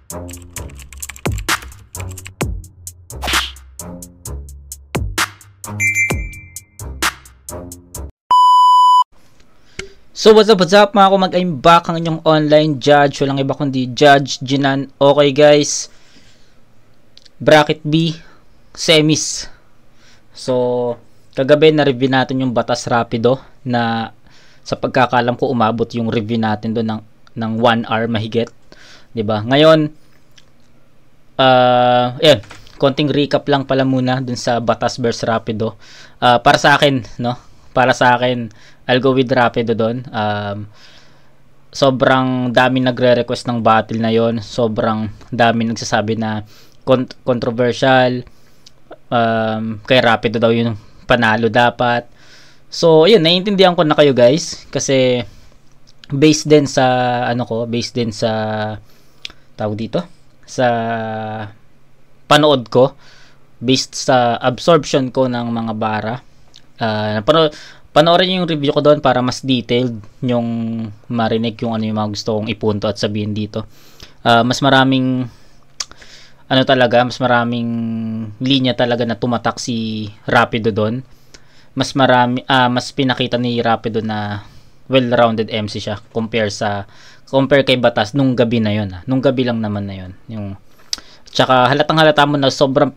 So what's up mga kumag, I'm back, ang inyong online judge, walang iba kundi Judge Jinan. Okay guys, bracket B, semis. So kagabi na-review natin yung Batas Rapido na sa pagkakalam ko umabot yung review natin doon ng 1 hour mahigit, 'di ba? Ngayon yan, konting recap lang pala muna dun sa Batas vs Rapido. Para sa akin, no? Para sa akin, I'll go with Rapido doon. Sobrang dami nagre-request ng battle na yon. Sobrang dami nagsasabi na controversial. Kay Rapido daw yung panalo dapat. So, yun, naiintindihan ko na kayo guys. Kasi, based din sa, based din sa, tawag dito, sa panood ko, based sa absorption ko ng mga bara. Panoorin yung review ko doon para mas detailed yung marinig yung yung mga gusto kong ipunto at sabihin dito. Mas maraming mas maraming linya talaga na tumatak si Rapido doon. Mas pinakita ni Rapido na well-rounded MC siya compare kay Batas nung gabi na yon. Nung gabi lang naman na yon. Tsaka halatang-halata mo na sobrang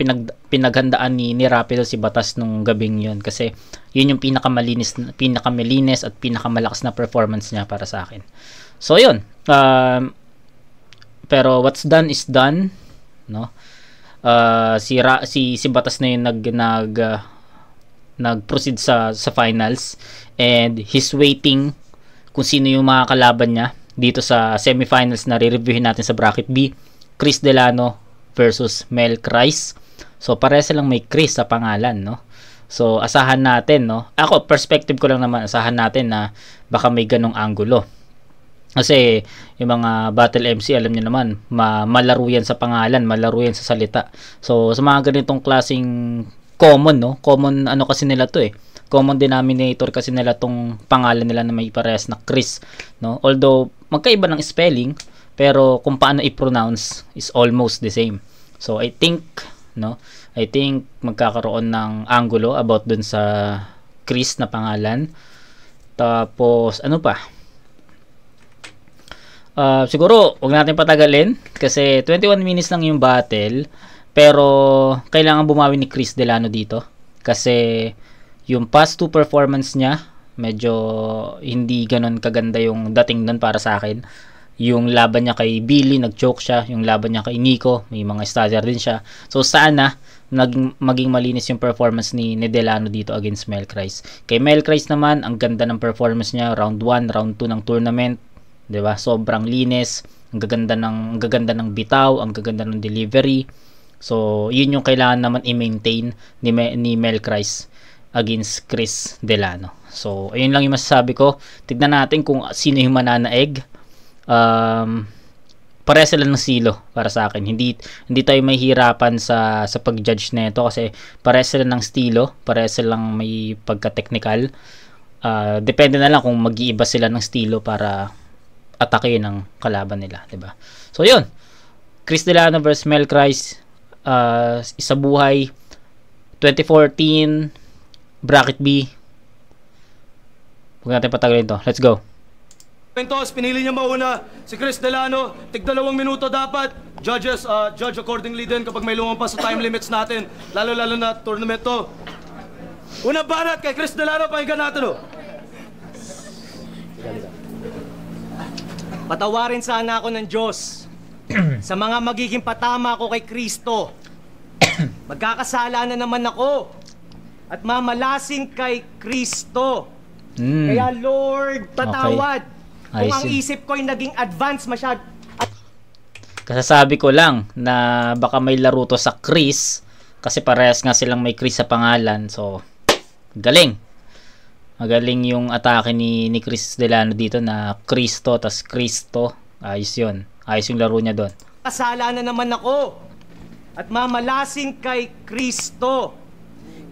pinaghandaan ni Rapido si Batas nung gabing yun. Kasi yun yung pinakamalinis at pinakamalakas na performance niya para sa akin. So yun. Pero what's done is done. No? Si Batas na yun nag-proceed sa finals. And he's waiting kung sino yung mga kalaban niya dito sa semifinals na re-reviewin natin sa bracket B. Chris Delano versus Mel Christ. So pareha silang may Chris sa pangalan, no? So asahan natin, no? Ako, perspective ko lang naman, asahan natin na baka may ganong angulo. Kasi yung mga battle MC, alam niyo naman, malaro yan sa pangalan, malaro yan sa salita. So sa mga ganitong klaseng common, no? Common kasi nila to eh. Common denominator kasi nila tong pangalan nila na may parehas na Chris, no? Although magkaiba ng spelling, pero kung paano i-pronounce is almost the same. So I think magkakaroon ng angulo about dun sa Chris na pangalan. Tapos ano pa? Siguro wag natin patagalin kasi 21 minutes lang yung battle, pero kailangan bumawi ni Chris Delano dito kasi yung past 2 performance niya medyo hindi ganon kaganda yung dating nun para sa akin. Yung laban niya kay Billy, nag-choke siya. Yung laban niya kay Nico, may mga stagger din siya. So sana maging malinis yung performance ni Delano dito against Mel Christ. Kay Mel Christ naman, ang ganda ng performance niya round 1, round 2 ng tournament, 'di ba? Sobrang linis, ang gaganda ng bitaw, ang gaganda ng delivery. So yun yung kailangan naman i-maintain ni Mel Christ against Chris Delano. So ayun lang yung masasabi ko. Tignan natin kung sino yung mananaig. Pareha sila ng silo para sa akin. Hindi tayo mahihirapan sa pag-judge nito kasi pareha sila ng estilo, pareha silang may pagka-technical. Depende na lang kung mag-iiba sila ng estilo para atakein ang kalaban nila, 'di ba? So 'yun. Chris Delano versus Mel Christ, isa buhay 2014 bracket B. Huwag natin patagalin to. Let's go. Pentos, pinili niya mauna si Chris Delano. Tig 2 minuto dapat. Judges, judge accordingly din kapag may lumampas sa time limits natin. Lalo-lalo na tournament to. Unang banat kay Chris Delano, pakinggan natin, oh. Patawarin sana ako ng Diyos sa mga magiging patama ko kay Kristo. Magkakasala na naman ako at mamalasing kay Kristo. Kaya Lord, patawad. Okay. Kung ang isip ko'y naging advance masyad. Kasasabi ko lang na baka may laro to sa Chris kasi parehas nga silang may Chris sa pangalan. So, galing. Magaling yung atake ni Chris Delano dito na Cristo tas Cristo. Ayos yun. Ayos yung laro niya doon. Kasala na naman ako at mamalasing kay Kristo.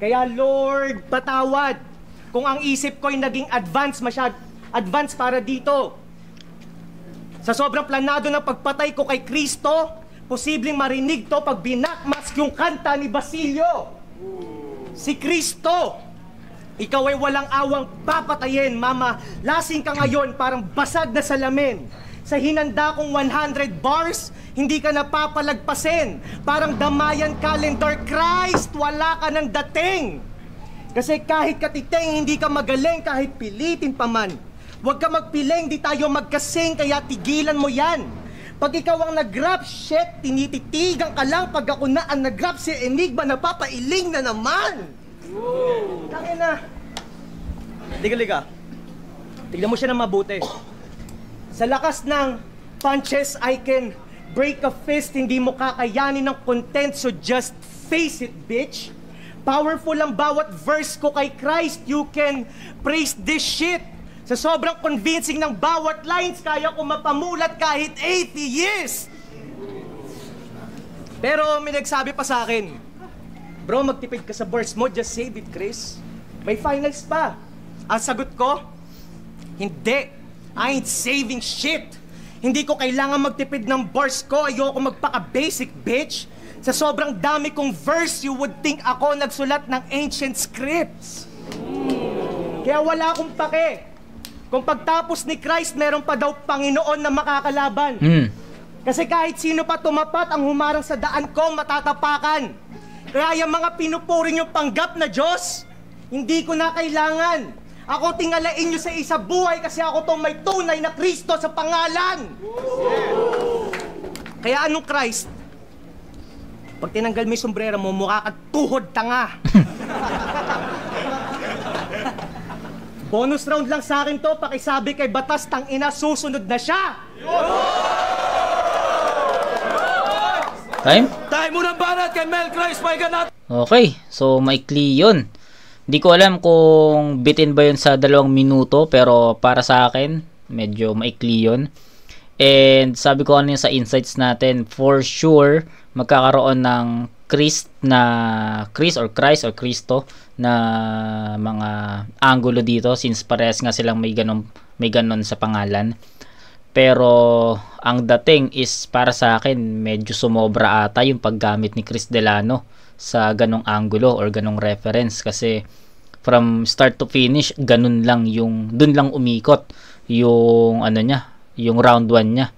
Kaya Lord, patawad. Kung ang isip ko'y naging advance para dito. Sa sobrang planado ng pagpatay ko kay Kristo, posibleng marinig to pag binakmask yung kanta ni Basilio. Si Kristo, ikaw ay walang awang papatayin, mama. Lasing ka ngayon, parang basag na salamin. Sa hinanda kong 100 bars, hindi ka napapalagpasin. Parang Damayan Calendar, Christ, wala ka ng dating. Kasi kahit katiting, hindi ka magaling kahit pilitin pa man. Huwag ka magpiling, di tayo magkasing, kaya tigilan mo yan. Pag ikaw ang nag-rap, shit, tinititigan ka lang. Pag ako na ang nag-rap, si Enigma, napapailing na naman. Tangin na. Liga. Tignan mo siya ng mabuti. Sa lakas ng punches, I can break a fist. Hindi mo kakayanin ng content, so just face it, bitch. Powerful ang bawat verse ko kay Christ. You can praise this shit. Sa sobrang convincing ng bawat lines, kaya ko mapamulat kahit 80 years. Pero may nagsabi pa sa akin, bro, magtipid ka sa verse mo, just save it, Chris. May finals pa. Ang sagot ko, hindi. I ain't saving shit. Hindi ko kailangan magtipid ng verse ko. Ayoko magpaka-basic, bitch. Sa sobrang dami kong verse, you would think ako nagsulat ng ancient scripts. Kaya wala akong pake. Kung pagtapos ni Christ, meron pa daw Panginoon na makakalaban. Kasi kahit sino pa tumapat ang humarang sa daan ko, matatapakan. Kaya yung mga pinupuring yung panggap na Diyos, hindi ko na kailangan. Ako tingalain nyo sa isa buhay kasi ako tong may tunay na Kristo sa pangalan. Kaya anong Christ? Pag tinanggal mo yung sombrero mo, mukha kang tuhod tanga. Bonus round lang sa akin to, pakisabi kay Batas, tangina, susunod na siya! Time? Time mo ng banat kay Mel Christ, paigan natin! Okay, so maikli yun. Hindi ko alam kung bitin ba yun sa 2 minuto, pero para sa akin, medyo maikli yun. And sabi ko kanina sa insights natin, for sure, magkakaroon ng Christ or Cristo na mga angulo dito since parehas nga silang may ganon sa pangalan. Pero ang dating is para sa akin medyo sumobra ata yung paggamit ni Chris Delano sa ganong angulo or ganong reference kasi from start to finish ganun lang yung dun lang umikot yung ano niya, yung round 1 niya.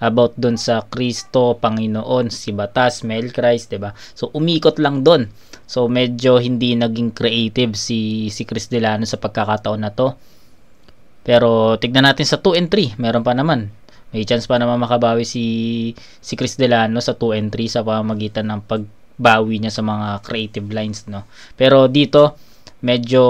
About dun sa Kristo, Panginoon, si Batas, Mel Christ, diba? So, umikot lang dun. So, medyo hindi naging creative si Chris Delano sa pagkakataon na to. Pero, tignan natin sa 2 and 3. Meron pa naman. May chance pa naman makabawi si Chris Delano sa 2 and 3 sa pamamagitan ng pagbawi niya sa mga creative lines, no? Pero, dito, medyo,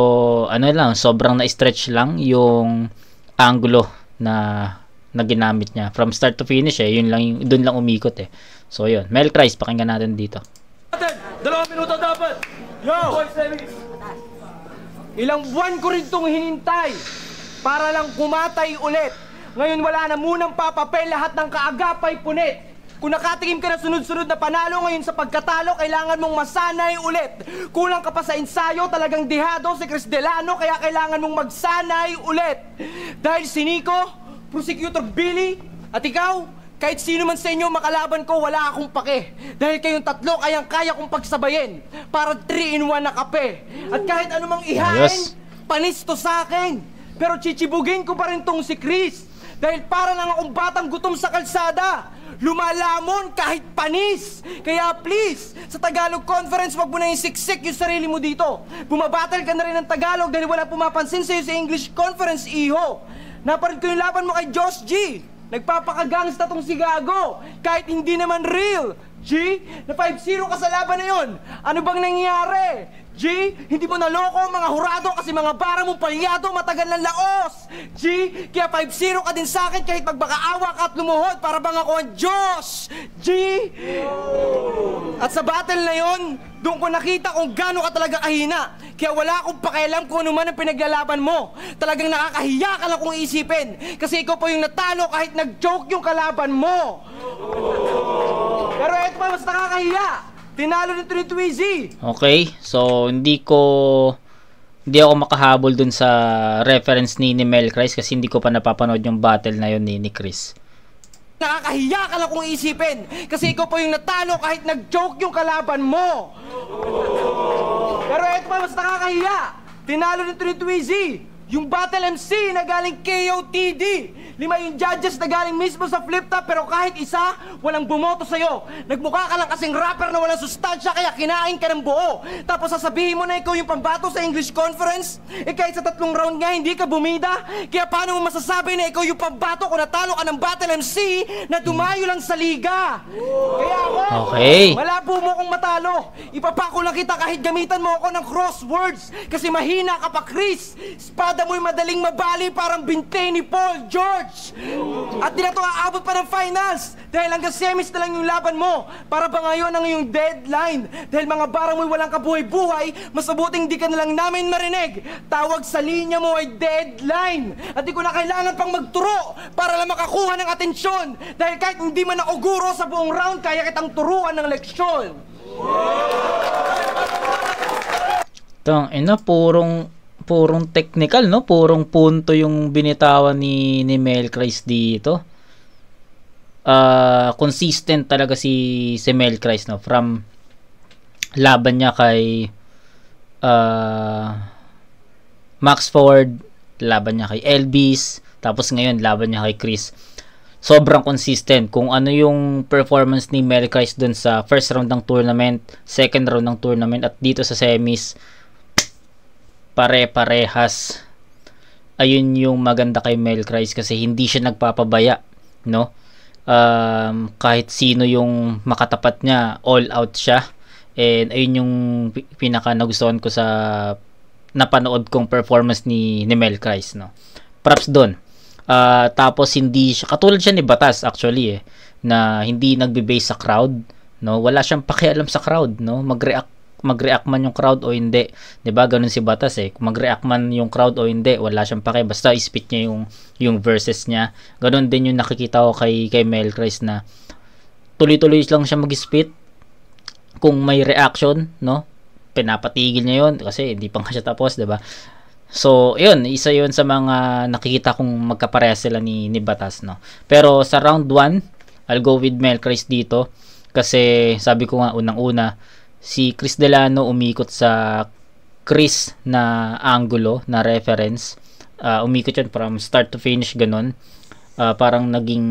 sobrang na-stretch lang yung angulo na ginamit niya from start to finish doon lang umikot So yun, Mel Christ, pakinggan natin dito. 2 minuto dapat. Yo! Ilang buwan ko rin itong hinintay para lang kumatay ulit. Ngayon wala na munang papapel, lahat ng kaagapay punit. Kung nakatingin ka na sunod-sunod na panalo, ngayon sa pagkatalo, kailangan mong masanay ulit. Kulang ka pa sa ensayo, talagang dihado si Chris Delano, kaya kailangan mong magsanay ulit. Dahil si Nico, Prosecutor Billy, at ikaw, kahit sino man sa inyo makalaban ko, wala akong pake. Dahil kayong tatlo, kayang-kaya kong pagsabayin. Para 3-in-1 na kape. At kahit anumang ihain, panis to sa akin. Pero chichibugin ko pa rin tong si Chris. Dahil para lang akong batang gutom sa kalsada. Lumalamon kahit panis. Kaya please, sa Tagalog Conference, wag mo na isiksik yung sarili mo dito. Bumabattle ka na rin ng Tagalog dahil wala pumapansin sa'yo sa English Conference, iho. Naparid ko yung laban mo kay Josh G. Nagpapakagangsta tong si Gago. Kahit hindi naman real. G, na 5-0 ka sa laban na yun. Ano bang nangyari? G, hindi mo naloko mga hurado kasi mga bara mong palyado matagal ng laos. G, kaya 5-0 ka din sa akin kahit magbakaawa ka at lumuhod para bang ako ang Diyos. G, at sa battle na yon, doon ko nakita kung gaano ka talaga kahina. Kaya wala akong pakialam kung ano man ang pinaglalaban mo. Talagang nakakahiya ka lang kung isipin. Kasi ikaw pa yung natalo kahit nag-joke yung kalaban mo. Pero eto pa, mas nakakahiya. Tinalo nito ni Twizy. Okay, so hindi ako makahabol dun sa reference ni Mel Christ kasi hindi ko pa napapanood yung battle na yun ni Chris. nakakahiya ka lang kung isipin. Kasi ikaw pa yung natalo kahit nag-joke yung kalaban mo. Pero eto pa, mas nakakahiya. Tinalo nito ni Twizy, yung Battle MC na galing KOTD. 5 yung judges na galing mismo sa flip top, pero kahit isa, walang bumoto sa'yo. Nagmukha ka lang kasing rapper na walang sustansya, kaya kinain ka ng buo. Tapos sasabihin mo na ikaw yung pambato sa English conference? Kahit sa 3 round nga, hindi ka bumida. Kaya paano mo masasabi na ikaw yung pambato kung natalo ka ng Battle MC na dumayo lang sa liga? Kaya ako, malabo mo kong matalo. Ipapako lang kita kahit gamitan mo ako ng crosswords. Kasi mahina ka pa, Chris. Espada mo'y madaling mabali, parang binte ni Paul George. At di na ito aabot pa ng finals dahil hanggang semis na lang yung laban mo. Para ba ngayon ang iyong deadline? Dahil mga barang mo'y walang kabuhay-buhay, mas mabuting di ka na lang namin marinig. Tawag sa linya mo ay deadline. At di ko na kailangan pang magturo para lang makakuha ng atensyon. Dahil kahit hindi man ako guro sa buong round, kaya kitang turuan ng leksyon. Tang ina, purong technical, no? Purong punto yung binitawan ni Mel Christ dito. Consistent talaga si Mel Christ, no? From laban niya kay Max Ford, laban niya kay Elvis, tapos ngayon laban niya kay Chris. Sobrang consistent. Kung ano yung performance ni Mel Christ dun sa first round ng tournament, second round ng tournament, at dito sa semis, pare-parehas. Ayun yung maganda kay Mel Christ kasi hindi siya nagpapabaya, no? Kahit sino yung makatapat niya, all out siya. And ayun yung pinaka nagustuhan ko sa napanood kong performance ni Mel Christ, no? Props doon. Tapos hindi siya katulad siya ni Batas actually, na hindi nagbe-base sa crowd, no? Wala siyang pakialam sa crowd, no? Mag-react man yung crowd o hindi, 'di ba? Ganun si Batas kung mag-react man yung crowd o hindi, wala siyang pake, basta i-spit niya yung verses niya. Ganun din yung nakikita ko kay Mel Christ, na tuloy-tuloy lang siya mag-spit. Kung may reaction, no, pinapatigil niya yun kasi hindi pa nga siya tapos, 'di ba? So, yun, isa yun sa mga nakikita kong magkaparehas sila ni Batas, no. Pero sa round 1, I'll go with Mel Christ dito kasi sabi ko nga unang-una, si Chris Delano umikot sa Chris na angulo, na reference. Umikot yun from start to finish, ganun. Parang naging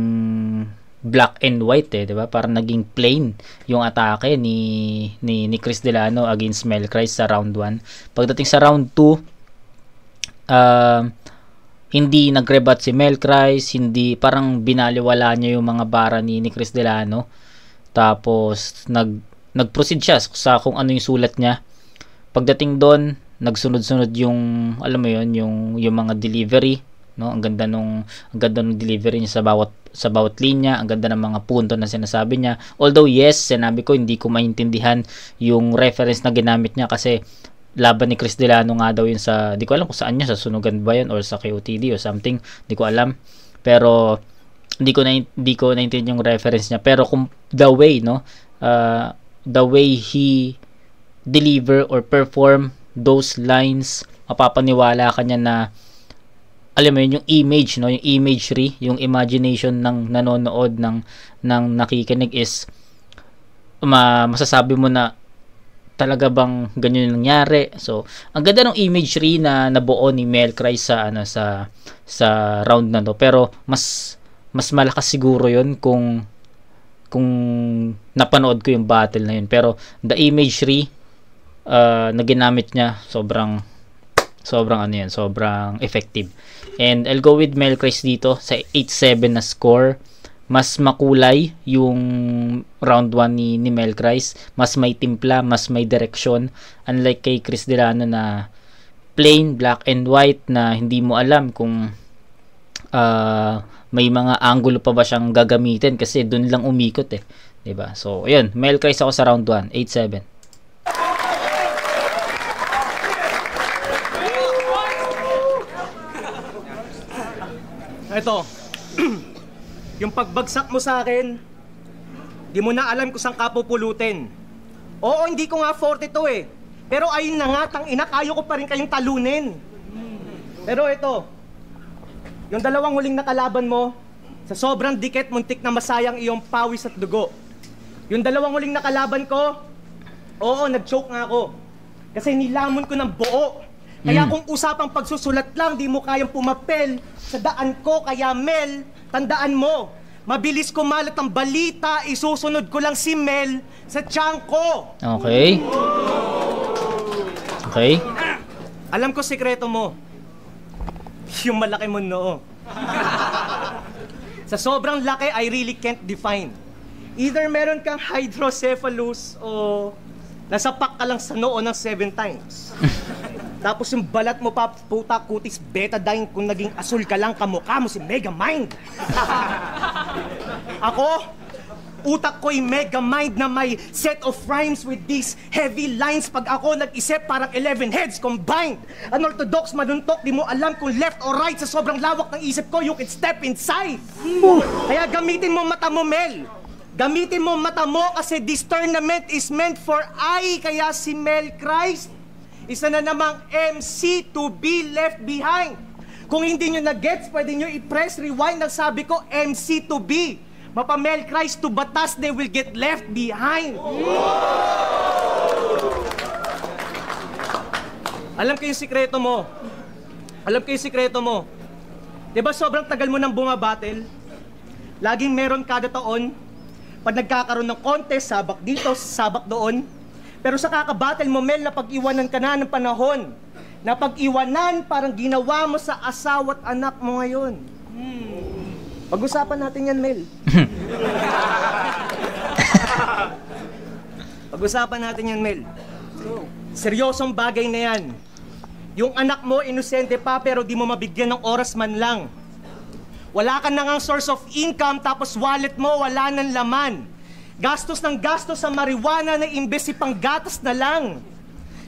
black and white, diba? Parang naging plain yung atake ni Chris Delano against Mel Christ sa round 1. Pagdating sa round 2, hindi nagrebat si Mel Christ, hindi, parang binaliwala niya yung mga bara ni Chris Delano. Tapos nag-proceed siya sa kung ano yung sulat niya. Pagdating doon, nagsunod-sunod yung, alam mo yun, yung mga delivery, no? Ang ganda nung delivery niya sa bawat linya, ang ganda ng mga punto na sinasabi niya. Although yes, sinabi ko hindi ko maintindihan yung reference na ginamit niya kasi laban ni Chris Delano nga daw yun sa, di ko alam kung saan niya, sa Sunugan ba yun or sa KOTD or something, di ko alam. Pero hindi ko naintindihan yung reference niya. Pero kung the way, no, the way he deliver or perform those lines, mapapaniwala ka niya na, alam mo yun, yung image, no, yung imagery, yung imagination ng nanonood, ng nakikinig is masasabi mo na talaga bang ganyan yung nangyari. So, ang ganda ng imagery na nabuo ni Mel Christ sa round na to. Pero mas malakas siguro yun kung napanood ko yung battle na yun. Pero the imagery na ginamit niya, sobrang ano yan, sobrang effective. And I'll go with Mel Christ dito sa 8-7 na score. Mas makulay yung round 1 ni Mel Christ, mas may timpla, mas may direksyon, unlike kay Chris Delano na plain black and white na hindi mo alam kung may mga angulo pa ba siyang gagamitin kasi dun lang umikot, 'di ba? So ayun, Mel Christ ako sa round 1, 8-7. Ito, yung pagbagsak mo sa akin, di mo na alam kung saan ka pupulutin. Oo, hindi ko nga 42 pero ayun na nga, tangina, kayo ko pa rin kayong talunin. Pero ito, yung dalawang huling nakalaban mo, Sa sobrang dikit, muntik na masayang iyong pawis at dugo. Yung dalawang huling nakalaban ko, oo, nag-choke nga ako. Kasi nilamon ko ng buo. Kaya kung usapang pagsusulat lang, di mo kayang pumapel sa daan ko. Kaya Mel, tandaan mo, mabilis kumalat ang balita, isusunod ko lang si Mel sa tiyan ko. Okay. Okay. Alam ko sikreto mo. Yung malaki mo noo. Sa sobrang laki, I really can't define. Either meron kang hydrocephalus o nasapak ka lang sa noo ng 7 times. Tapos yung balat mo pa, puta, kutis, betadine, kung naging asul ka lang, kamukha mo si Megamind. Ako, utak ko'y Megamind na may set of rhymes with these heavy lines. Pag ako nag-isip, parang 11 heads combined. Unorthodox, manuntok, di mo alam kung left or right. Sa sobrang lawak ng isip ko, you can step inside. Kaya gamitin mo mata mo, Mel. Gamitin mo mata mo kasi this tournament is meant for I. Kaya si Mel Christ, isa na namang MC to be left behind. Kung hindi nyo na-gets, pwede nyo i-press rewind. Nagsabi ko, MC to be. Mapamel Christ to batas, they will get left behind. Alam ko yung sikreto mo. Alam ko yung sikreto mo. Diba sobrang tagal mo nang bumabattle? Laging meron kada taon. Pag nagkakaroon ng contest, sabak dito, sabak doon. Pero sa kakabattle mo, Mel, napag-iwanan ka na ng panahon. Napag-iwanan, parang ginawa mo sa asawa at anak mo ngayon. Pag-usapan natin yan, Mel. Pag-usapan natin yan, Mel. Seryosong bagay na yan. Yung anak mo, inosente pa, pero di mo mabigyan ng oras man lang. Wala ka na ngang source of income, tapos wallet mo, wala nang laman. Gastos ng gastos sa marijuana na imbes si panggatas na lang.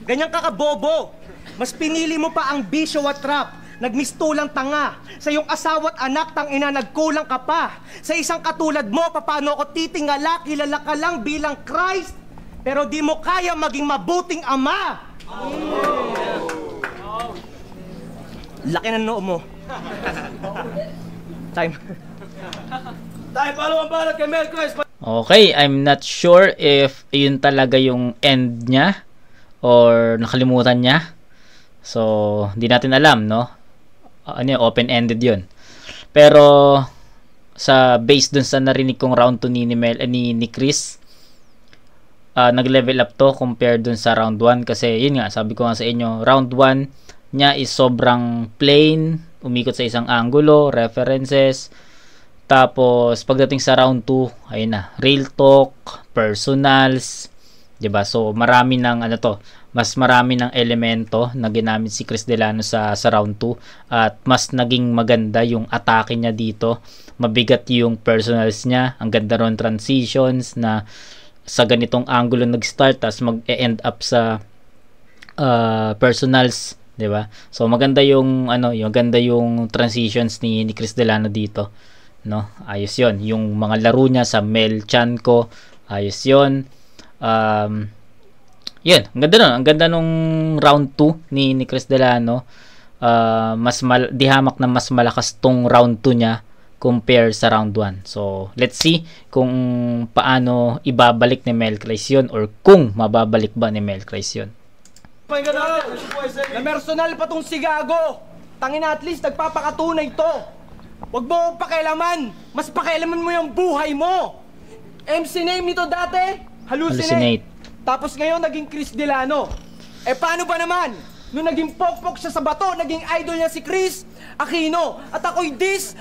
Ganyang kakabobo. Mas pinili mo pa ang bisyo at trap. Nagmistulang tanga. Sa iyong asawa at anak, tangina, nagkulang ka pa. Sa isang katulad mo, paano ako titingala, kilala ka lang bilang Christ, pero di mo kaya maging mabuting ama. Laki ng noo mo. Time. Tayo, palo ang balat kay Mel Christ. Okay, I'm not sure if yun talaga yung end niya or nakalimutan niya. So, hindi natin alam, no? Open-ended yun. Pero, based dun sa narinig kong round 2 ni Chris, nag-level up to compared dun sa round 1. Kasi, yun nga, sabi ko nga sa inyo, round 1 niya is sobrang plain, umikot sa isang angulo, references. Tapos, pagdating sa round 2, ayun na, real talk, personals, 'di ba? So, marami ng mas marami ng elemento na ginamit si Chris Delano sa round 2 at mas naging maganda yung atake niya dito. Mabigat yung personals niya, ang ganda ron transitions na sa ganitong angulo nag-start tapos mag-end up sa personals, 'di ba? So, maganda yung maganda yung transitions ni Chris Delano dito. No, ayos yon. Yung mga laro niya sa Mel Chanco, ayos yon. Yun, ang ganda nun. Ang ganda nung round 2 ni Chris Delano. Di hamak na mas malakas tong round 2 niya compare sa round 1. So, let's see kung paano ibabalik ni Mel Christ yun or kung mababalik ba ni Mel Christ yun. Na personal pa tong sigago. Tangina, at least nagpapakatunay to. Huwag mo akong pakialaman. Mas pakialaman mo yung buhay mo. MC name nito dati, Hallucinate. Tapos ngayon naging Chris Delano. Paano ba naman? Nung naging pokpok siya sa bato, naging idol niya si Chris Aquino. At ako'y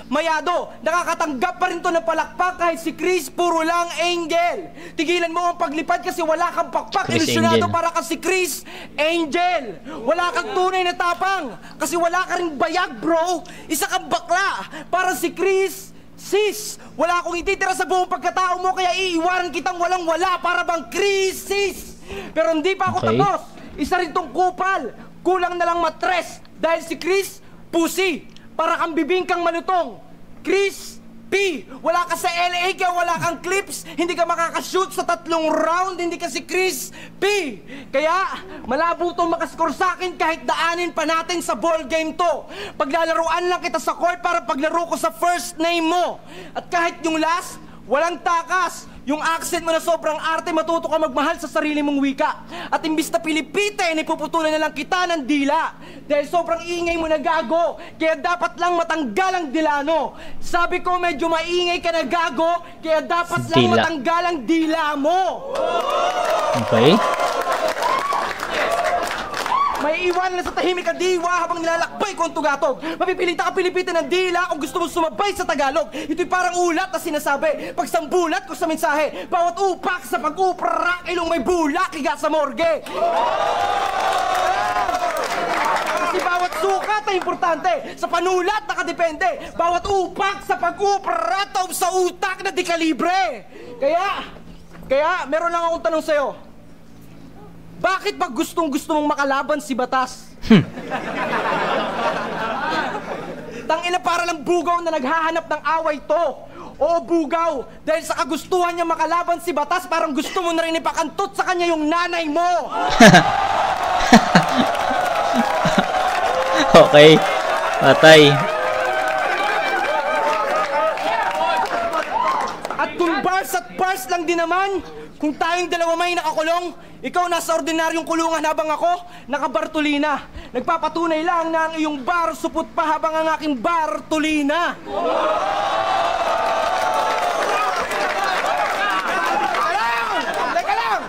mayado. Nakakatanggap pa rin to ng palakpak kahit si Chris puro lang angel. Tigilan mo ang paglipad kasi wala kang pakpak. Ilusyonado para ka si Chris Angel. Wala kang tunay na tapang kasi wala ka rin bayag, bro. Isa kang bakla para si Chris Sis. Wala akong ititira sa buong pagkatao mo kaya iiwanan kitang walang-wala para bang krisis. Pero hindi pa ako tapos. Isa rin tong kupal. Kulang na lang matres dahil si Chris, pusi. Para kang bibingkang malutong. Chris, P, wala ka sa LA kaya wala kang clips. Hindi ka makakashoot sa 3 round. Hindi ka si Chris. P, kaya malabo tong makascore sa akin kahit daanin pa natin sa ball game to. Paglalaruan lang kita sa court para paglaro ko sa first name mo. At kahit yung last, walang takas. Yung accent mo na sobrang arte, matuto ka magmahal sa sarili mong wika. At imbis na Pilipitin, ipuputulan na lang kita ng dila. Dahil sobrang ingay mo na gago, kaya dapat lang matanggal ang Delano. Sabi ko medyo maingay ka na gago, kaya dapat lang Dila. matanggal ang dila mo. Okay. May iwanan na sa tahimik ang diwa habang nilalakbay ko ang tugatog. Mapipilita ka Pilipitin ng dila kung gusto mo sumabay sa Tagalog. Ito'y parang ulat na sinasabi. Pagsambulat ko sa mensahe, bawat upak sa pag-uprak, ilong may bulak, higa sa morgue. Kasi bawat sukat ay importante. Sa panulat nakadepende. Bawat upak sa pag-uprak, taob sa utak na di kalibre. Kaya, meron lang akong tanong sa'yo. Bakit pag gustong-gusto mong makalaban si Batas? Tangina para lang bugaw na naghahanap ng away to. Oo, bugaw. Dahil sa kagustuhan niya makalaban si Batas, parang gusto mo na rin ipakantot sa kanya yung nanay mo. Okay. Patay. At kung bars lang din naman, kung tayong dalawa may nakakulong, ikaw nasa ordinaryong kulungan habang ako nakabartolina. Nagpapatunay lang na ang iyong bar supot pa habang ang aking bartolina. Teka lang!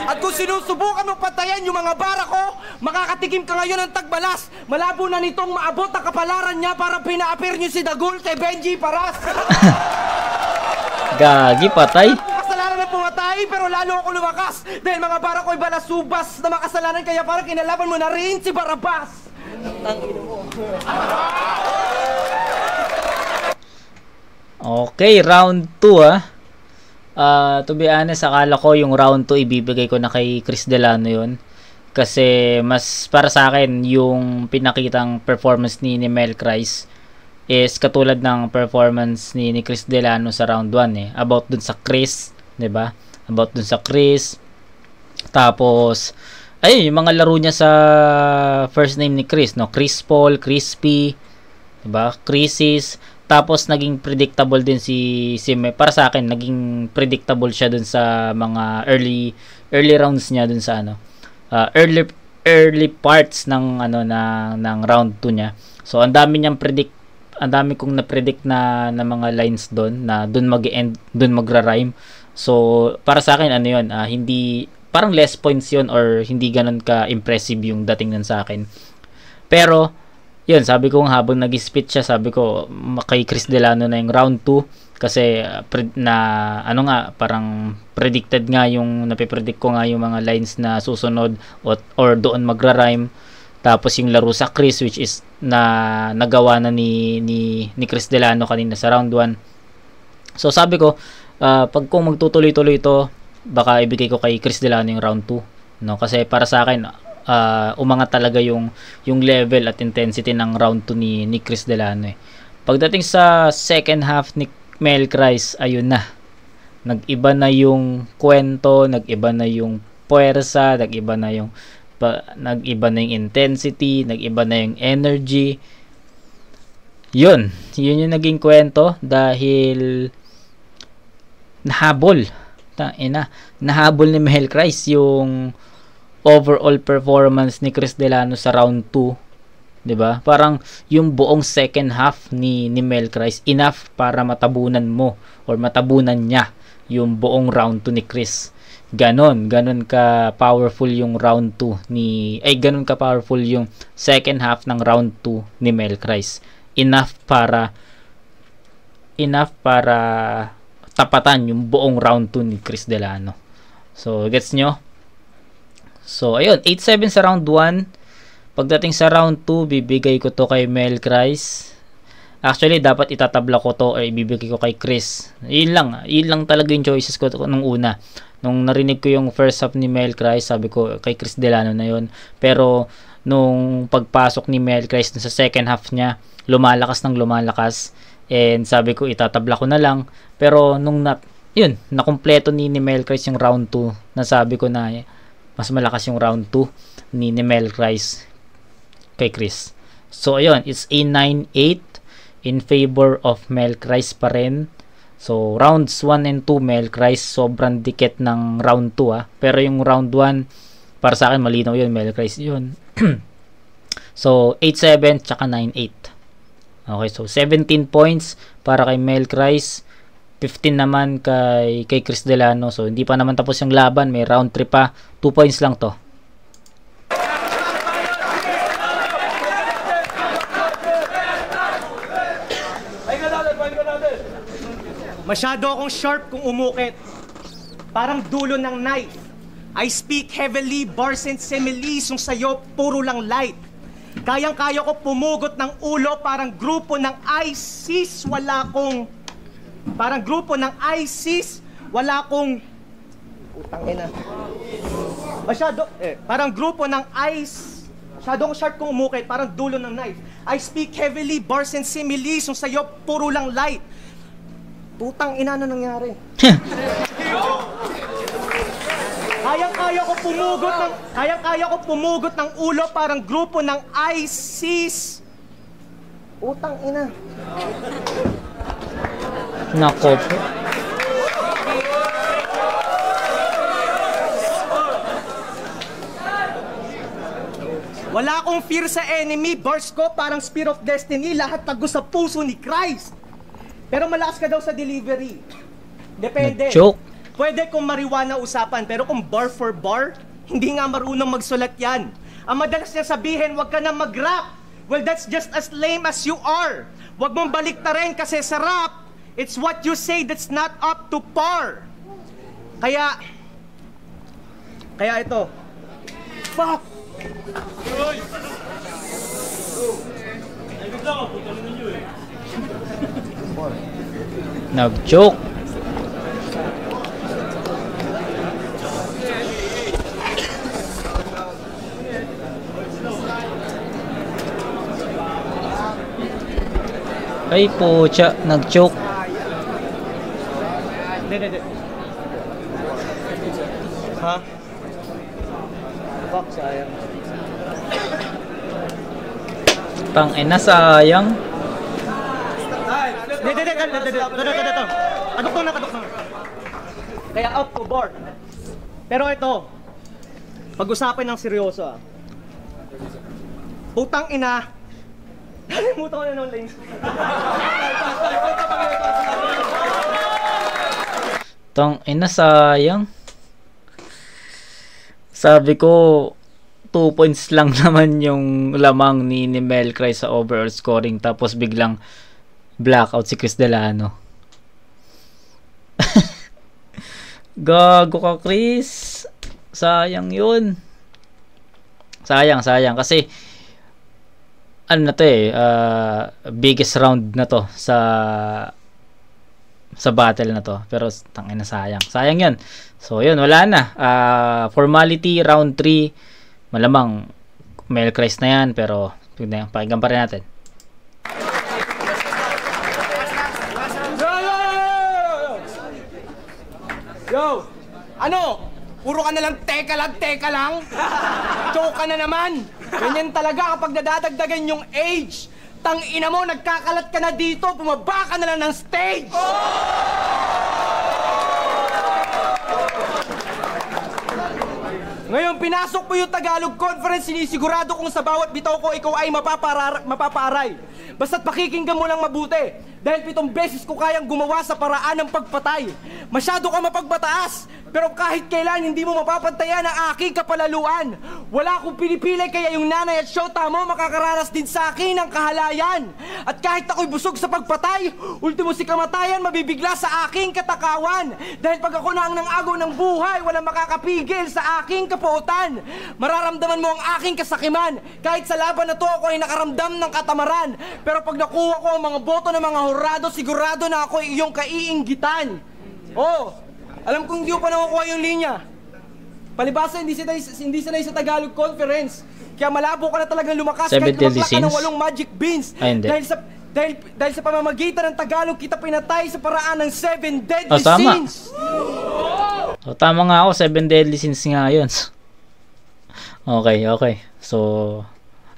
At kung sinusubukan mong patayan yung mga bara ko, makakatikim ka ngayon ng tagbalas. Malabo na nitong maabot ang kapalaran niya para pinaapir niyo si Dagul kay Benji Paras. Gagi, patay. Kasalanan na pumatay pero lalo ako lumakas dahil mga bara ko'y balasubas na makasalanan kaya parang kinalaban mo na rin si Barabas. Okay, round 2 to be honest, akala ko yung round 2 ibibigay ko na kay Chris Delano yun. Kasi mas para sa akin yung pinakitang performance ni Mel Christ is katulad ng performance ni Chris Delano sa round 1 about dun sa Chris, 'di ba? About dun sa Chris. Tapos ayun, yung mga laro niya sa first name ni Chris, no? Chris Paul, Crispy, 'di ba? Crisis. Tapos naging predictable din si para sa akin, naging predictable siya dun sa mga early rounds niya dun sa early parts ng ng round 2 niya. So ang dami kong na-predict na mga lines doon na doon mag-end, doon magra-rhyme. So para sa akin hindi parang less points 'yon or hindi ganoon ka impressive yung dating nun sa akin. Pero yun, sabi ko habang nag-spit siya, sabi ko kay Chris Delano na yung round 2 kasi parang predicted nga yung napipredict ko nga yung mga lines na susunod or doon magra-rhyme. Tapos yung laro sa Chris, which is na nagawa na ni Chris Delano kanina sa round 1. So sabi ko, pag kung magtutuloy-tuloy ito, baka ibigay ko kay Chris Delano yung round 2, no? Kasi para sa akin, umangat talaga yung level at intensity ng round 2 ni Chris Delano. Pagdating sa second half ni Mel Christ, ayun na. Nag-iba na yung kwento, nag-iba na yung puwersa, nag-iba na yung intensity, nag-iba na yung energy. Yun yung naging kwento dahil nahabol ni Mel Christ yung overall performance ni Chris Delano sa round 2, 'di ba? Parang yung buong second half ni Mel Christ enough para matabunan mo or matabunan niya yung buong round 2 ni Chris. Ganon ka powerful yung round 2 ganon ka powerful yung second half ng round 2 ni Mel Christ. Enough para tapatan yung buong round 2 ni Chris Delano. So, gets nyo? So, ayun, 8-7 sa round 1. Pagdating sa round 2, bibigay ko to kay Mel Christ. Actually, dapat itatabla ko to or ibibigay ko kay Chris. Yun lang talaga yung choices ko nung una. Nung narinig ko yung first half ni Mel Christ, sabi ko kay Chris Delano na yun. Pero nung pagpasok ni Mel Christ sa second half niya, lumalakas. And sabi ko itatabla ko na lang. Pero nung nakumpleto ni Mel Chris yung round 2, nasabi ko na mas malakas yung round 2 ni Mel Chris kay Chris. So ayun, it's a 9-8 in favor of Mel Chris pa rin. So rounds 1 and 2 Mel Chris, sobrang dikit ng round 2 Pero yung round 1 para sa akin malinaw yun, Mel Chris yun. So 8-7 tsaka 9-8. Okay, so 17 points para kay Mel Chris, 15 naman kay Chris Delano. So hindi pa naman tapos yung laban, may round 3 pa. 2 points lang to. Masyado akong sharp kung umukit. Parang dulo ng knife. I speak heavily, bars and similes, yung sayo puro lang light. Kayang-kaya ko pumugot ng ulo, parang grupo ng ISIS, parang grupo ng ISIS, wala kong utang ina. Parang grupo ng ISIS, masyadong sharp kung umukit, parang dulo ng knife. I speak heavily, bars and similes, yung sayo puro lang light. Putang ina na nangyari. Kayang-kaya ko pumugot ng ulo, parang grupo ng ISIS. Utang ina. Nako po. Wala akong fear sa enemy, bars ko parang spear of destiny, lahat tago sa puso ni Christ. Pero malakas ka daw sa delivery. Depende. Joke. Pwede kung marijuana usapan, pero kung bar for bar, hindi nga marunong magsulat yan. Ang madalas niya sabihin, wag ka na mag-rap. Well, that's just as lame as you are. Wag mong baliktarin kasi sa rap, it's what you say that's not up to par. Kaya ito. Fuck! Nag-joke. Ay po, nag-joke. Hindi. Ha? Fuck, sayang. Tangina, sayang. Hindi. Kadok na. Kaya out to board. Pero ito, pag-usapan ng seryoso Putang ina. Nalimutan ko na ng lane. Tangina, sayang. Sabi ko 2 points lang naman yung lamang ni Mel Chris sa overall scoring, tapos biglang blackout si Chris Delano. Gago ka, Chris. Sayang yun. Sayang kasi ano na to biggest round na to sa battle na to, pero tangina, sayang yun. So yun, wala na. Formality round 3, malamang Mel Chris na yan, pero pakinggan pa rin natin. Yo! Ano? Puro ka na lang teka lang? Joke ka na naman! Ganyan talaga kapag nadadagdagan yung age. Tang-ina mo, nagkakalat ka na dito, bumaba ka na lang ng stage! Ngayon, pinasok mo yung Tagalog Conference, sinisigurado kong sa bawat bitaw ko, ikaw ay mapapaaray. Basta't pakikinggan mo lang mabuti. Dahil 7 beses ko kayang gumawa sa paraan ng pagpatay. Masyado ka mapagbataas, pero kahit kailan hindi mo mapapantayan ang aking kapalaluan. Wala akong pinipili, kaya yung nanay at syota mo makakaranas din sa akin ng kahalayan. At kahit ako'y busog sa pagpatay, ultimo si kamatayan mabibigla sa aking katakawan. Dahil pag ako na ang nang-agaw ng buhay, walang makakapigil sa aking kapuotan. Mararamdaman mo ang aking kasakiman. Kahit sa laban na to ako ay nakaramdam ng katamaran. Pero pag nakuha ko ang mga boto ng mga hurado, sigurado na ako ay iyong kaiinggitan. Oh, alam kong hindi ko pa nakukuha yung linya. Palibasa, hindi sanay sa Tagalog Conference. Kaya malabo ka na talagang lumakas kahit lumakla ka ng 8 magic beans. Ay, hindi. Dahil sa pamamagitan ng Tagalog, kita pinatay sa paraan ng 7 deadly tama. sins. Tama nga ako, 7 deadly sins nga yun. Okay. So,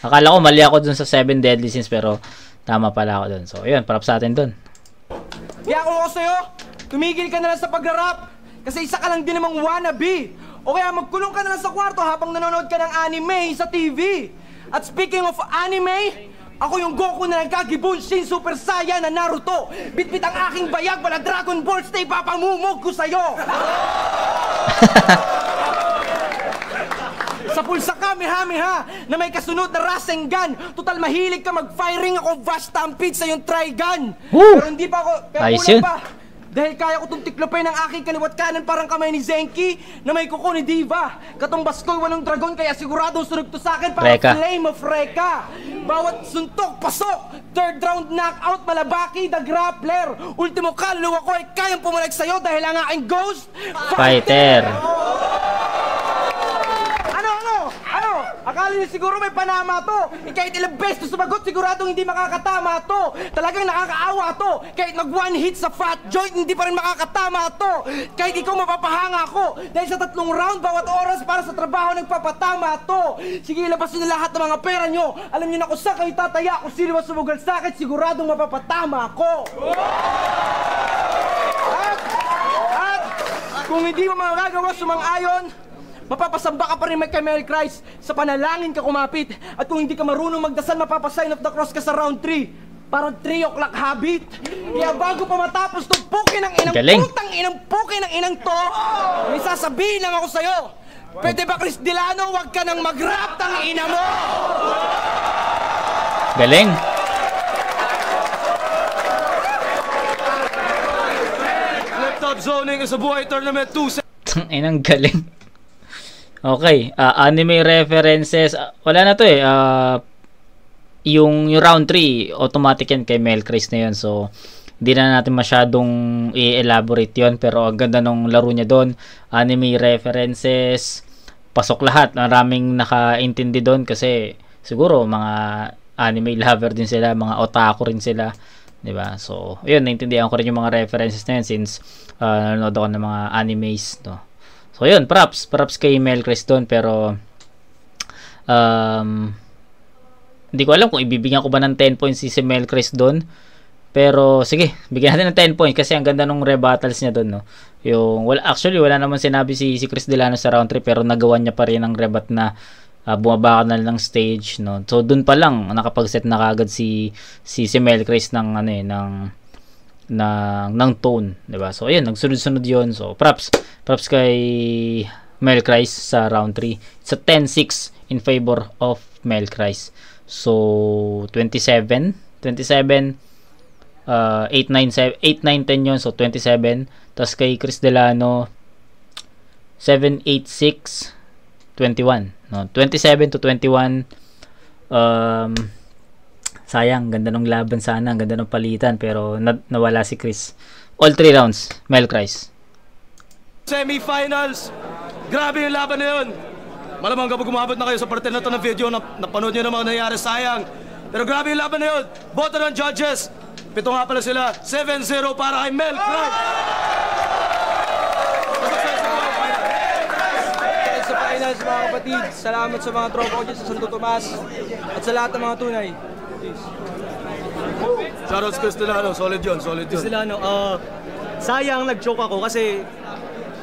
akala ko mali ako dun sa 7 deadly sins, pero tama pala ako dun. So, yun, props sa atin dun. Kaya kung ako sa'yo, tumigil ka na lang sa pag-rap. Kasi isa ka lang din namang wannabe. O kaya magkulong ka na lang sa kwarto habang nanonood ka ng anime sa TV. At speaking of anime, ako yung Goku na nagkagibunshin Super Saiyan na Naruto. Bitbit ang aking bayag, wala Dragon Balls na ipapamumog ko sa'yo. Sa pulsa ka, Kamehameha, na may kasunod na Rasengan. Total mahilig ka mag-firing, ako Vash Stampede sa yung Trigun. Woo! Pero hindi pa ako, pero Ayos kulang yun. pa. Dahil kaya ko itong tiklopin ng aking kaliwat kanan parang kamay ni Zenki na may kuko ni Diva. Katumbas ko'y walong dragon kaya siguradong sunog to sa akin para Reka. Flame of Reka. Bawat suntok, pasok. Third round knockout, Malabaki, the grappler. Ultimo kaluluwa ko ay kayang pumalag sa'yo dahil ang aking ghost Fighter. Ano? Akala niyo siguro may panama to. Kahit ilang beses sumagot, siguradong hindi makakatama to. Talagang nakakaawa to. Kahit mag one hit sa fat joint, hindi pa rin makakatama to. Kahit ikaw mapapahanga ako. Dahil sa 3 round, bawat oras para sa trabaho nagpapatama to. Sige, ilabas niyo na lahat ng mga pera niyo. Alam niyo na kung saan kayo tataya. Kung sino mas sumugal sa akin, siguradong mapapatama ako. At kung hindi mo magagawa sumang-ayon, mapapasamba ka pa rin kay Mary Christ. Sa panalangin ka kumapit. At kung hindi ka marunong magdasal, mapapasign of the cross ka sa round 3. Parang 3 o'clock habit. Kaya bago pa matapos itong pukin ng inang Galing. putang inang pukin ng inang to, may sasabihin lang ako sa'yo. Pwede ba, Chris Delano, huwag ka nang mag-rap ng ina mo? Galing. Flip-top zoning is a buhay tournament 2. Inang galing. Okay, anime references. Wala na to eh. Yung round 3, automatic yan kay Mel Chris na yun. So, hindi na natin masyadong i-elaborate yun. Pero ang ganda nung laro niya doon. Anime references. Pasok lahat. Maraming nakaintindi doon kasi siguro mga anime lover din sila. Mga otaku rin sila. Diba? So, yun, naintindihan ko rin yung mga references na yun since nanonood ako ng mga animes. No? So, yun, props kay Mel Chris doon, pero hindi ko alam kung ibibigyan ko ba ng 10 points si Mel Chris doon. Pero, sige, bigyan natin ng 10 points kasi ang ganda nung rebuttals niya doon, no? Yung, actually, wala naman sinabi si Chris Delano sa round 3, pero nagawa niya pa rin ang rebut na bumaba ka na lang ng stage, no? So, doon pa lang, nakapag-set na kagad si Mel Chris ng, ng tone, 'di ba? So ayun, nagsunod-sunod 'yon. So props kay Mel Chris sa round 3. It's a 10-6 in favor of Mel Chris. So 27, 8-9, 8-9, 10 yun. So 27. Tapos kay Chris Delano 7-8-6, 21, no? 27 to 21. Sayang, ganda ng laban sana, ang ganda ng palitan, pero nawala si Chris. All 3 rounds, Mel Chris. Semifinals. Grabe yung laban na yun. Malamang kapag umabot na kayo sa parte na to ng video, napanood nyo na mga nangyari, sayang. Pero grabe yung laban na yun. Boto ng judges. 7 nga pala sila. 7-0 para kay Mel Chris. Sa finals, mga kapatid, salamat sa mga tropa ko dyan sa Santo Tomas at sa lahat ng mga tunay. Shoutouts Chris Delano, solid yun. Delano, sayang nag-choke ako kasi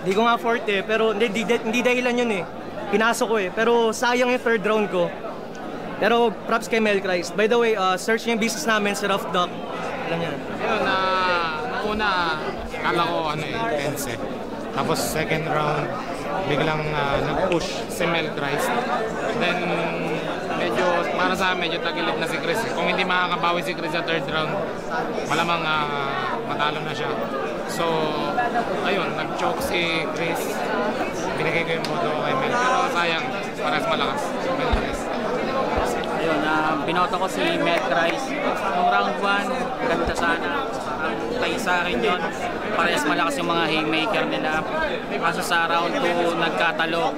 di ko nga forte, pero hindi dahilan yun eh. Pinasok ko eh, pero sayang yung 3rd round ko. Pero props kay Mel Christ. By the way, search yung business namin sa Rough Duck. Alam niya. Yun, una, kala ko tense eh. Tapos 2nd round, biglang nag-push si Mel Christ. Then, medyo, para sa akin, medyo tagilid na si Chris. Kung hindi makakabawi si Chris sa 3rd round, malamang matalo na siya. So, ayun, nag-choke si Chris. Binigay ko yung boto kay Mel. Pero sayang, parehas malakas si Mel Chris. Ayun, binoto ko si Mel Christ. Nung round 1, ganda sana. isa rin yun. Parehas malakas yung mga haymaker nila. Kaso sa round 2, nagkatalo.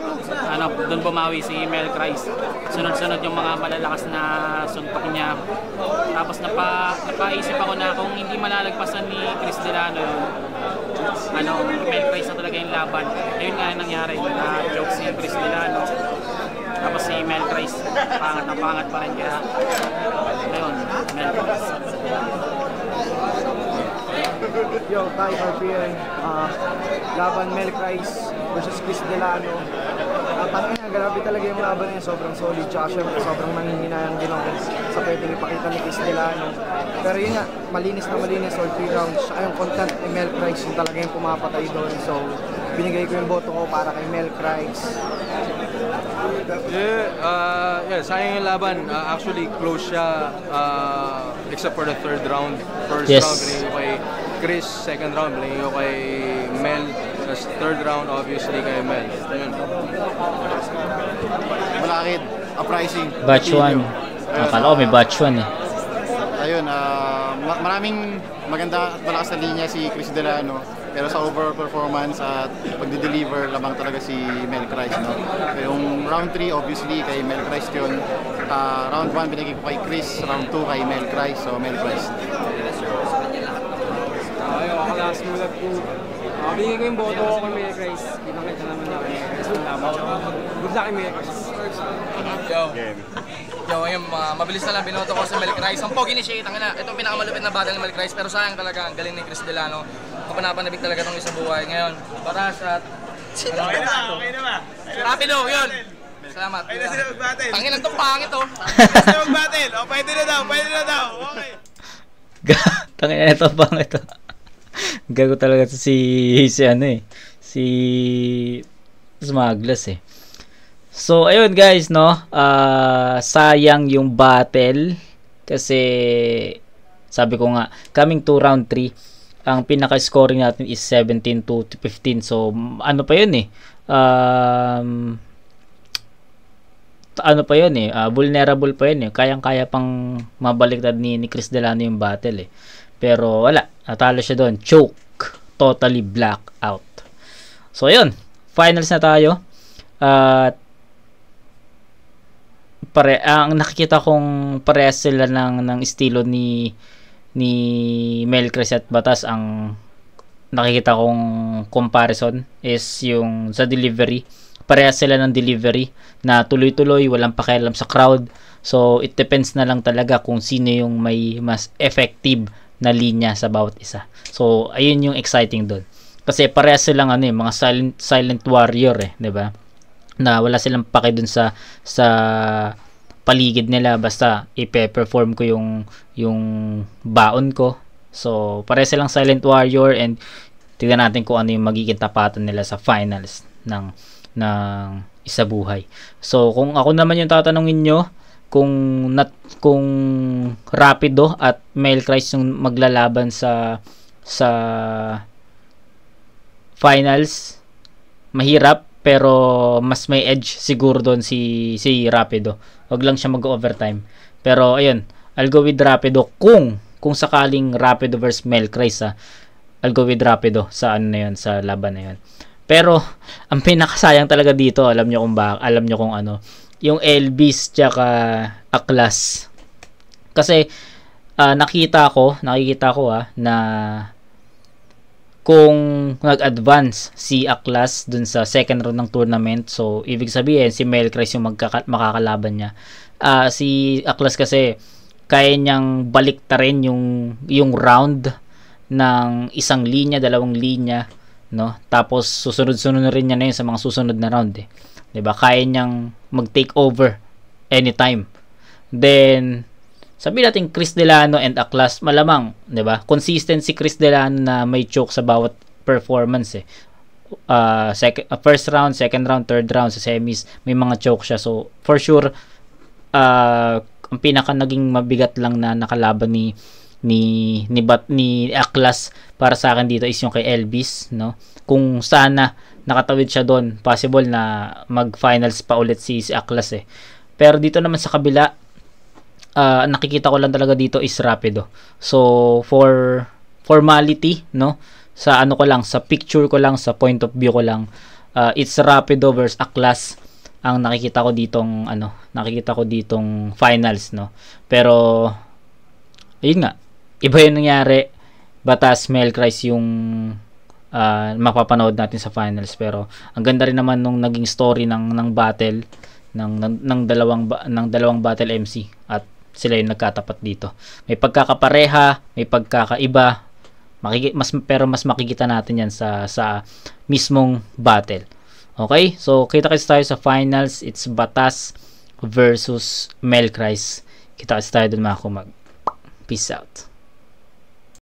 Doon bumawi si Mel Christ. Sunod-sunod yung mga malalakas na suntok niya. Tapos napaisip ako na kung hindi malalagpasan ni Chris Delano yun, Mel Christ na talaga yung laban. Ayun nga yung nangyari. Na-joke si Chris Delano. Tapos si Mel Christ, pangat na pangat pa rin kaya. Ayun, Mel Christ. Yo, Ty RPN, laban Mel Christ versus Chris Delano. Tangina, grabe talaga yung laban niya, sobrang solid, tsaka syempre sobrang nangihinayang din ako sa pwedeng ipakita ni Chris Delano. Pero yun nga, malinis na malinis, all 3 rounds, tsaka yung content ni Mel Christ yung talaga yung pumapatay doon. So, binigay ko yung boto ko para kay Mel Christ. Yeah, sayang yung laban. Actually, close siya except for the third round. First round, binigay ko kay Chris. Second round, binigay ko kay Mel. Third round, obviously, kay Mel. Ayun. Malakid, uprising. Batch 1. Akala ko may batch 1 eh. Ayun, maraming maganda at malakas na linya si Chris Delano. Pero sa overall performance at pagde-deliver lamang talaga si Mel Christ, no? Yung round 3 obviously kay Mel Christ yun. Round 1 binigay ko kay Chris, round 2 kay Mel Christ, so Mel Christ. Ayun, ako last mulat ko. Binigay ko yung boto ko kay Mel Christ. Pinakita naman na kay Mel Christ yung laban. Good luck kay Mel Christ. Yo, ayun, mabilis na lang binoto ko sa Mel Christ. Ang pogi ni Shay, tangina. Ito ang pinakamalupit na battle ng Mel Christ, pero sayang talaga ang galing ni Chris Delano. Kapanapanabig talaga itong isang buhay. Ngayon, para sa... Okay na ba? Rapido, yun! Salamat. Pwede na sila mag-battle. Tangin lang itong pangit, oh. Pwede na sila mag-battle. O, pwede na daw. Okay. Tangin na ito, pangit, oh. Gago talaga ito si Smaglas, eh. So, ayun guys, no? Sayang yung battle. Kasi, sabi ko nga, coming to round 3, ang pinaka-scoring natin is 17-15. So, ano pa yun eh? Vulnerable pa yun eh. Kayang-kaya pang mabaliktad ni Chris Delano yung battle eh. Pero wala. Natalo siya doon. Choke. Totally blackout. So, ayun. Finals na tayo. At ang nakikita kong parehas sila ng estilo ni Mel Christ at Batas. Ang nakikita kong comparison is yung sa delivery. Parehas sila ng delivery na tuloy-tuloy, walang pakialam sa crowd. So it depends na lang talaga kung sino yung may mas effective na linya sa bawat isa. So ayun yung exciting doon. Kasi parehas silang mga silent warrior eh, 'di ba? Na wala silang pake dun sa paligid nila, basta ipe-perform ko yung baon ko. So pare silang silent warrior, and tignan natin kung ano yung magiging tapatan nila sa finals ng isabuhay. So kung ako naman yung tatanungin nyo, kung Rapido at Mel Christ yung maglalaban sa finals, mahirap, pero mas may edge siguro doon si Rapido. Wag lang siya mag-overtime. Pero ayun, I'll go with Rapido kung sakaling Rapido versus Mel Christ, I'll go with Rapido sa sa laban na yun. Pero ang pinakasayang talaga dito, alam nyo kung ano, yung Elvis tsaka Aklas. Kasi nakikita ko na kung nag-advance si Aklas dun sa second round ng tournament, so ibig sabihin si Mel Christ yung makakalaban niya. Si Aklas kasi kaya niyang baliktarin yung round ng isang linya, dalawang linya, no? Tapos susunod-sunod rin niya na yun sa mga susunod na round eh. 'Di ba? Kaya niyang mag-take over anytime. Then sabi natin Chris Delano and Aklas, malamang, 'di ba? Consistent si Chris Delano na may choke sa bawat performance eh. First round, second round, third round sa semis, may mga choke siya. So for sure ang pinaka naging mabigat lang na nakalaban ni Aklas para sa akin dito is yung kay Elvis, no? Kung sana nakatawid siya doon, possible na mag-finals pa ulit si Aklas eh. Pero dito naman sa kabila, nakikita ko lang talaga dito is Rapido. So for formality, no? Sa ano ko lang, sa picture ko lang, sa point of view ko lang, it's Rapido versus Aklas ang nakikita ko ditong finals, no? Pero ayun nga, iba yung nangyari. Batas, Melcris yung mapapanood natin sa finals, pero ang ganda rin naman nung naging story ng battle ng dalawang battle MC, at sila yung nagkatapat dito. May pagkakapareha, may pagkakaiba, pero mas makikita natin yan sa mismong battle. Okay? So, kita-kits tayo sa finals. It's Batas versus Melcris. Kita-kits tayo dun, mga kumag. Peace out.